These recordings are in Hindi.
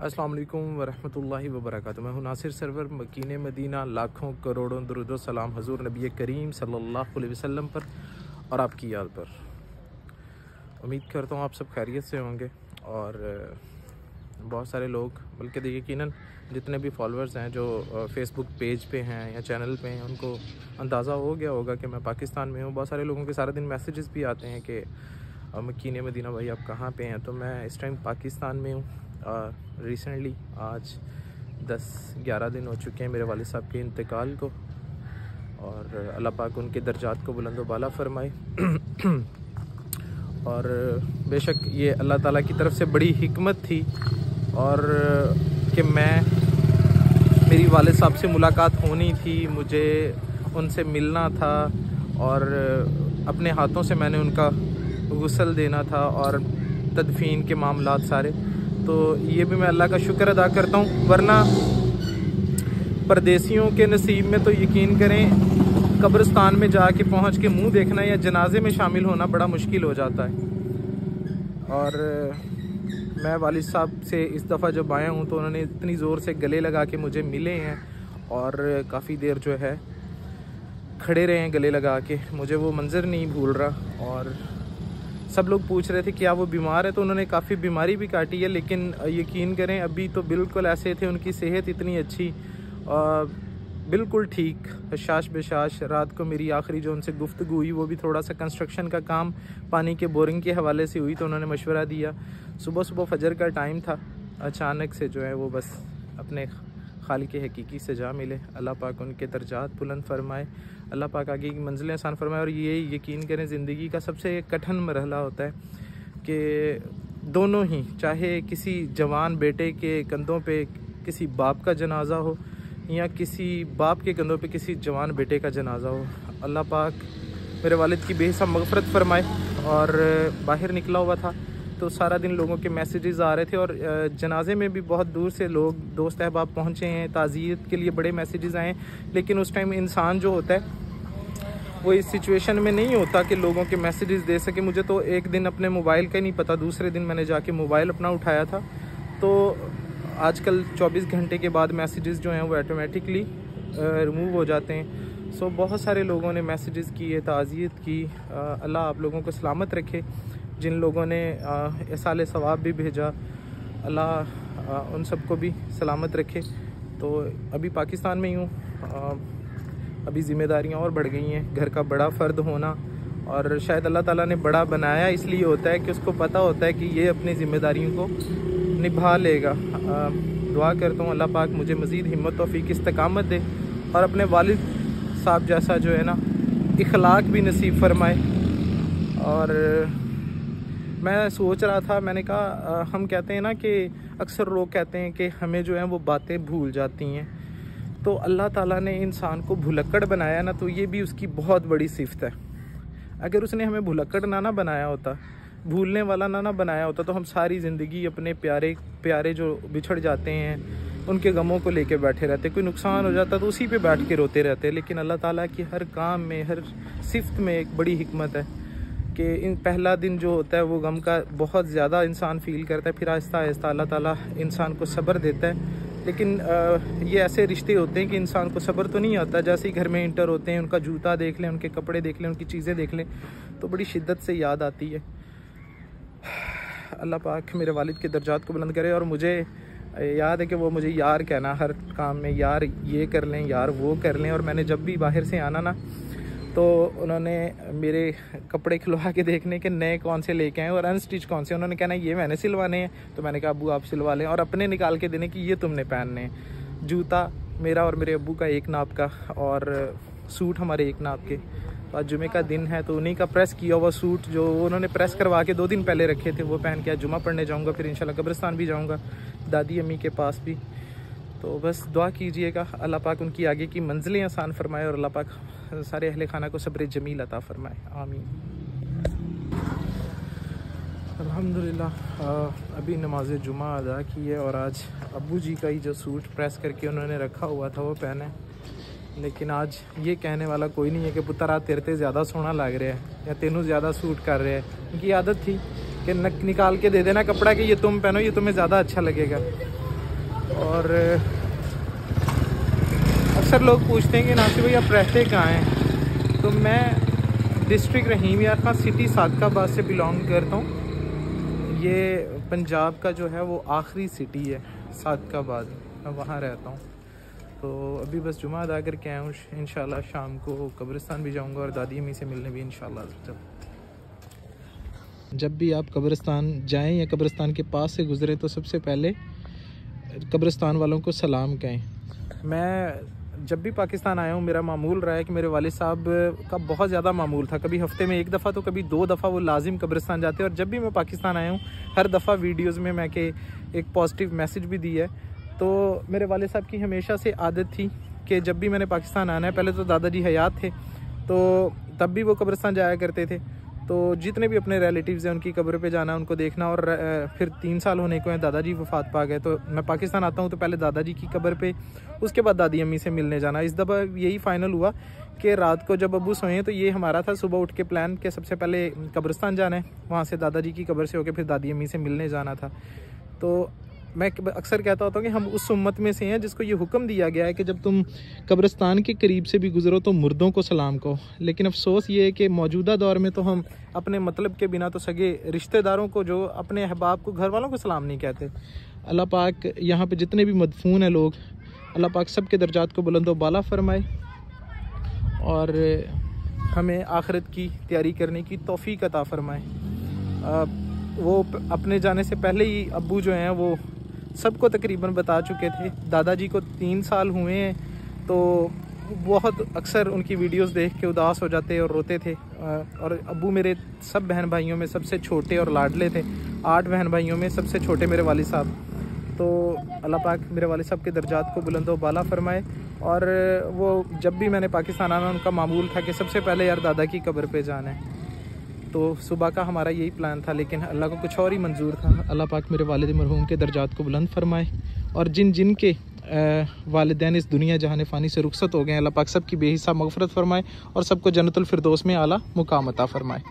अस्सलाम वालेकुम वरहमतुल्लाहि वबरकातुहू। मैं हूँ नासिर सरवर, मकीने मदीना, लाखों करोड़ों दुरूद सलाम हजूर नबी करीम सल्लल्लाहु अलैहि वसल्लम पर और आपकी याद पर। उम्मीद करता हूँ आप सब खैरियत से होंगे और बहुत सारे लोग, बल्कि यकीनन जितने भी फॉलोअर्स हैं जो फेसबुक पेज पे हैं या चैनल पे हैं, उनको अंदाज़ा हो गया होगा कि मैं पाकिस्तान में हूँ। बहुत सारे लोगों के सारा दिन मैसेजेस भी आते हैं कि मकीने मदीना भाई आप कहाँ पे हैं। तो मैं इस टाइम पाकिस्तान में हूँ। रिसेंटली आज 10-11 दिन हो चुके हैं मेरे वालिद साहब के इंतकाल को, और अल्लाह पाक उनके दर्जात को बुलंद व बाला फरमाए। और बेशक ये अल्लाह ताला की तरफ से बड़ी हिकमत थी और कि मेरी वालिद साहब से मुलाकात होनी थी, मुझे उनसे मिलना था और अपने हाथों से मैंने उनका गुस्ल देना था और तदफीन के मामलात सारे। तो ये भी मैं अल्लाह का शुक्र अदा करता हूँ, वरना परदेसियों के नसीब में तो यकीन करें कब्रिस्तान में जाके पहुँच के मुंह देखना या जनाजे में शामिल होना बड़ा मुश्किल हो जाता है। और मैं वालिद साहब से इस दफ़ा जब आया हूँ तो उन्होंने इतनी ज़ोर से गले लगा के मुझे मिले हैं और काफ़ी देर जो है खड़े रहे हैं गले लगा के। मुझे वो मंज़र नहीं भूल रहा। और सब लोग पूछ रहे थे कि क्या वो बीमार है, तो उन्होंने काफ़ी बीमारी भी काटी है, लेकिन यकीन करें अभी तो बिल्कुल ऐसे थे, उनकी सेहत इतनी अच्छी, बिल्कुल ठीक, हशाश बेशाश। रात को मेरी आखिरी जो उनसे गुफ्तगू हुई वो भी थोड़ा सा कंस्ट्रक्शन का काम पानी के बोरिंग के हवाले से हुई, तो उन्होंने मशवरा दिया। सुबह फजर का टाइम था, अचानक से जो है वो बस अपने खालिक हकीकी से जा मिले। अल्लाह पाक उनके दर्जात बुलंद फरमाए, अल्लाह पाक आगे की मंजिलें आसान फरमाए। और ये यकीन करें ज़िंदगी का सबसे कठिन मरहला होता है कि दोनों ही, चाहे किसी जवान बेटे के कंधों पे किसी बाप का जनाजा हो या किसी बाप के कंधों पे किसी जवान बेटे का जनाजा हो, अल्लाह पाक मेरे वालिद की बेहिसाब मग़फ़िरत फरमाए। और बाहर निकला हुआ था तो सारा दिन लोगों के मैसेजेस आ रहे थे और जनाजे में भी बहुत दूर से लोग, दोस्त अहबाब पहुँचे हैं, ताज़ियत के लिए बड़े मैसेजेस आए हैं। लेकिन उस टाइम इंसान जो होता है वो इस सिचुएशन में नहीं होता कि लोगों के मैसेजेस दे सके। मुझे तो एक दिन अपने मोबाइल का ही नहीं पता, दूसरे दिन मैंने जाके मोबाइल अपना उठाया था। तो आजकल 24 घंटे के बाद मैसेजेस जो हैं वो ऑटोमेटिकली रिमूव हो जाते हैं। सो बहुत सारे लोगों ने मैसेजेस किए, ताज़ियत की। अल्लाह आप लोगों को सलामत रखे। जिन लोगों ने इसाले सवाब भी भेजा, अल्लाह उन सबको भी सलामत रखे। तो अभी पाकिस्तान में ही हूँ, अभी ज़िम्मेदारियाँ और बढ़ गई हैं, घर का बड़ा फ़र्द होना। और शायद अल्लाह ताला ने बड़ा बनाया इसलिए होता है कि उसको पता होता है कि ये अपनी ज़िम्मेदारियों को निभा लेगा। दुआ करता हूँ अल्लाह पाक मुझे मज़ीद हिम्मत तौफ़ीक़ इस्तिक़ामत दे और अपने वालिद साहब जैसा जो है ना इखलाक भी नसीब फरमाए। और मैं सोच रहा था, मैंने कहा हम कहते हैं ना कि अक्सर लोग कहते हैं कि हमें जो है वो बातें भूल जाती हैं। तो अल्लाह ताला ने इंसान को भुलक्कड़ बनाया ना, तो ये भी उसकी बहुत बड़ी सिफ़त है। अगर उसने हमें भुलक्कड़ ना बनाया होता, भूलने वाला ना बनाया होता, तो हम सारी ज़िंदगी अपने प्यारे प्यारे जो बिछड़ जाते हैं उनके गमों को लेके बैठे रहते। कोई नुकसान हो जाता तो उसी पे बैठ के रोते रहते। लेकिन अल्लाह ताला की हर काम में, हर सिफ़त में एक बड़ी हिकमत है कि इन पहला दिन जो होता है वो गम का बहुत ज़्यादा इंसान फ़ील करता है, फिर आहिस्ता आहिस्ता अल्लाह ताला इंसान को सब्र देता है। लेकिन ये ऐसे रिश्ते होते हैं कि इंसान को सब्र तो नहीं आता। जैसे ही घर में इंटर होते हैं, उनका जूता देख लें, उनके कपड़े देख लें, उनकी चीज़ें देख लें, तो बड़ी शिद्दत से याद आती है। अल्लाह पाक मेरे वालिद के दर्जात को बुलंद करे। और मुझे याद है कि वो मुझे यार कहना हर काम में, यार ये कर लें, यार वो कर लें। और मैंने जब भी बाहर से आना ना, तो उन्होंने मेरे कपड़े खिलवा के देखने के नए कौन से लेके आए और अनस्टिच कौन से। उन्होंने कहना ये मैंने सिलवाने हैं, तो मैंने कहा अब्बू आप सिलवा लें। और अपने निकाल के देने कि ये तुमने पहनने हैं। जूता मेरा और मेरे अब्बू का एक नाप का और सूट हमारे एक नाप के। तो आज जुमे का दिन है तो उन्हीं का प्रेस किया हुआ सूट जो उन्होंने प्रेस करवा के 2 दिन पहले रखे थे वो पहन के आज जुमा पढ़ने जाऊँगा। फिर इंशाल्लाह कब्रिस्तान भी जाऊँगा, दादी अम्मी के पास भी। तो बस दुआ कीजिएगा अल्लाह पाक उनकी आगे की मंजिलें आसान फरमाए और अल्लाह पाक सारे अहले खाना को सब्र जमील अता फरमाए, आमीन। अल्हम्दुलिल्लाह अभी नमाज जुमा अदा की है और आज अब्बू जी का ही जो सूट प्रेस करके उन्होंने रखा हुआ था वो पहना है। लेकिन आज ये कहने वाला कोई नहीं है कि पुत्रा तेरे ते ज़्यादा सोहना लग रहा है या तेनू ज़्यादा सूट कर रहे हैं। उनकी आदत थी कि निकाल के दे देना कपड़ा कि ये तुम पहनो, ये तुम्हें ज़्यादा अच्छा लगेगा। और अक्सर लोग पूछते हैं कि नासिर भाई आप रहते कहाँ हैं, तो मैं डिस्ट्रिक्ट रहीम यार खां सिटी सादकाबाद से बिलोंग करता हूँ। ये पंजाब का जो है वो आखिरी सिटी है सादकाबाद, मैं वहाँ रहता हूँ। तो अभी बस जुमा अदा करके आया हूँ, इंशाल्लाह शाम को कब्रिस्तान भी जाऊँगा और दादी अम्मी से मिलने भी इंशाल्लाह। जब भी आप कब्रिस्तान जाएं या कब्रिस्तान के पास से गुज़रें तो सबसे पहले कब्रिस्तान वालों को सलाम कहें। मैं जब भी पाकिस्तान आया हूँ मेरा मामूल रहा है कि मेरे वालिद साहब का बहुत ज़्यादा मामूल था, कभी हफ्ते में 1 दफ़ा तो कभी 2 दफ़ा वो लाजिम कब्रिस्तान जाते। और जब भी मैं पाकिस्तान आया हूँ हर दफ़ा वीडियोज़ में मैं के एक पॉजिटिव मैसेज भी दी है। तो मेरे वालिद साहब की हमेशा से आदत थी कि जब भी मैंने पाकिस्तान आना है, पहले तो दादाजी हयात थे तो तब भी वो कब्रिस्तान जाया करते थे, तो जितने भी अपने रिलेटिव्स हैं उनकी कब्र पे जाना, उनको देखना। और फिर 3 साल होने को हैं, दादाजी वफात पा गए, तो मैं पाकिस्तान आता हूँ तो पहले दादाजी की कब्र पे, उसके बाद दादी अम्मी से मिलने जाना। इस दफ़ा यही फ़ाइनल हुआ कि रात को जब अब्बू सोए तो ये हमारा था सुबह उठ के प्लान कि सबसे पहले कब्रिस्तान जाना है, वहाँ से दादाजी की कब्र से होकर फिर दादी अम्मी से मिलने जाना था। तो मैं अक्सर कहता होता हूँ कि हम उस उम्मत में से हैं जिसको ये हुक्म दिया गया है कि जब तुम कब्रिस्तान के करीब से भी गुजरो तो मुर्दों को सलाम कहो। लेकिन अफसोस ये है कि मौजूदा दौर में तो हम अपने मतलब के बिना तो सगे रिश्तेदारों को, जो अपने अहबाब को, घर वालों को सलाम नहीं कहते। अल्लाह पाक यहाँ पे जितने भी मदफून हैं लोग, अल्लाह पाक सब के दर्जात को बुलंद व बाला फरमाए और हमें आखिरत की तैयारी करने की तौफीक अता फरमाए। वो अपने जाने से पहले ही अब्बू जो हैं वो सबको तकरीबन बता चुके थे। दादाजी को 3 साल हुए हैं तो बहुत अक्सर उनकी वीडियोस देख के उदास हो जाते और रोते थे। और अब्बू मेरे सब बहन भाइयों में सबसे छोटे और लाडले थे। 8 बहन भाइयों में सबसे छोटे मेरे वालिद साहब। तो अल्लाह पाक मेरे वालिद साहब के दर्जात को बुलंद व बाला फरमाए। और वो जब भी मैंने पाकिस्तान आना, उनका मामूल था कि सबसे पहले यार दादा की कब्र पे जाना है। तो सुबह का हमारा यही प्लान था, लेकिन अल्लाह को कुछ और ही मंजूर था। अल्लाह पाक मेरे वालिद मरहूम के दर्जात को बुलंद फरमाए और जिन जिन के वालिदैन इस दुनिया जहान फ़ानी से रुखसत हो गए, अल्लाह पाक सब की बेहिसाब मग़फ़िरत फरमाए और सबको जन्नतुल फिरदौस में आला मुकाम अता फरमाए।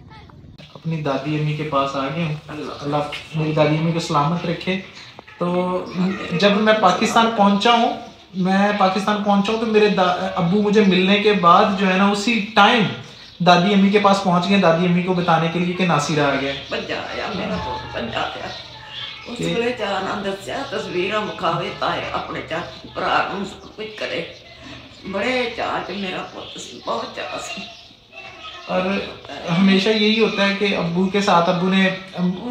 अपनी दादी अम्मी के पास आ गए हूँ, अल्लाह मेरी दादी अम्मी को सलामत रखे। तो जब मैं पाकिस्तान पहुँचा हूँ तो मेरे अब्बू मुझे मिलने के बाद जो है ना उसी टाइम दादी अम्मी के पास पहुंच गए, दादी अम्मी को बताने के लिए कि नासिर आ गया। और हमेशा यही होता है कि अब्बू के साथ, अब्बू ने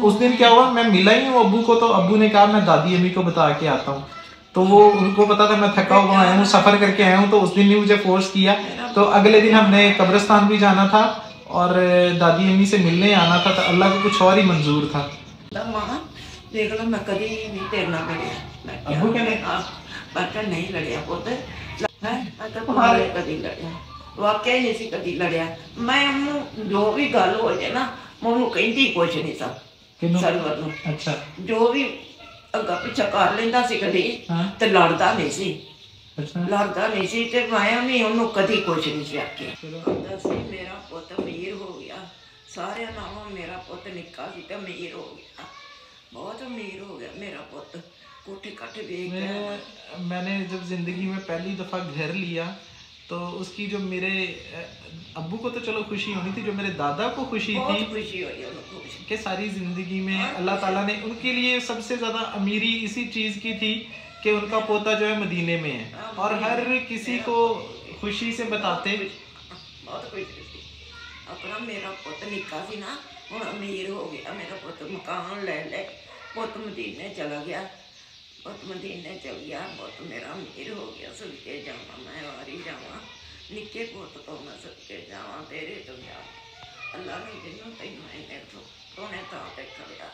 उस दिन क्या हुआ, मैं मिला ही हूँ अब्बू को, तो अब्बू ने कहा मैं दादी अम्मी को बता के आता हूँ। तो वो उनको पता था मैं थका हुआ आया हूँ, सफ़र करके आया हूँ, तो उस दिन भी मुझे फोर्स किया। तो अगले दिन हमने कब्रिस्तान भी जाना था और दादी अम्मी से मिलने आना था, तो अल्लाह को कुछ और ही मंजूर था। देख लो मैं कभी नहीं तेरे नाल लड़िया, अब्बू कहने नहीं लड़िया पुत है, कभी लड़िया वाकई नहीं सी कभी लड़िया। मैं जो भी गल हो जाए ना मैं उन्होंने कहती कुछ नहीं सा सरवर नूं। अच्छा, जो भी अग्गा पिछा कर लेंदा सी कभी ते लड़दा नहीं सी। लड़दा नहीं सी ते मैं भी उन्होंने कभी कुछ नहीं सी आखिया। कहंदा सी मेरा पुत अमीर हो गया, सारे नालों मेरा पुत निक्का सी ते अमीर हो गया, बहुत अमीर हो गया मेरा पुत। कोठे काठे देख के मैंने जब जिंदगी में पहली दफ़ा घर लिया तो उसकी जो मेरे अब्बू को तो चलो खुशी होनी थी, जो मेरे दादा को खुशी थी, खुशी हुई उनको कि सारी ज़िंदगी में अल्लाह ताला ने उनके लिए सबसे ज़्यादा अमीरी इसी चीज़ की थी कि उनका पोता जो है मदीने में है। और हर किसी को खुशी से बताते बहुत खुशी थी अपना मेरा पुत निक्का सी ना हुण अमीर हो गया, मेरा पुत मकान ले पुत मदीने चला गया, पुत मदीने चल गया, पुत मेरा अमीर हो गया। सदके जावा मैं वारी जावा, निक्के पुत तो मैं सदके जावा, तेरे तो जा अल्लाह ने जिन्हों तेनों इन्हें तो उन्हें तां ते खड़िया।